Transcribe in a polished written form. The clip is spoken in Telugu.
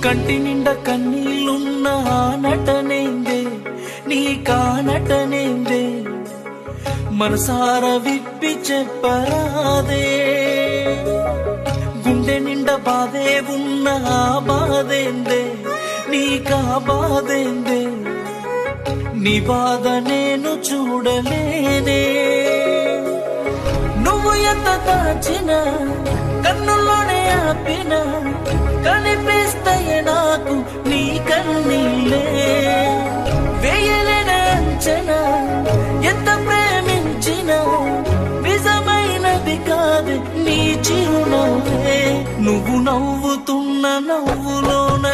కంటి నిండా కన్నీళ్ళున్న నటనేందే నీ కానటనేందే మనసార విప్పి చెప్పరాదే గుండె నిండా బాధే ఉన్న బాధేందే నీకా బాధేందే నీ బాధ నేను చూడలేనే నువ్వు ఎంత దాచినా కన్నుల్లోనే ఆపినా కనిపిస్తాయి నాకు నీ కన్నీళ్ళే వేయలేని అంచనా ఎంత ప్రేమించినా నిజమైనది కాదు నీ చిరునవ్వే నువ్వు నవ్వుతున్న నవ్వులోన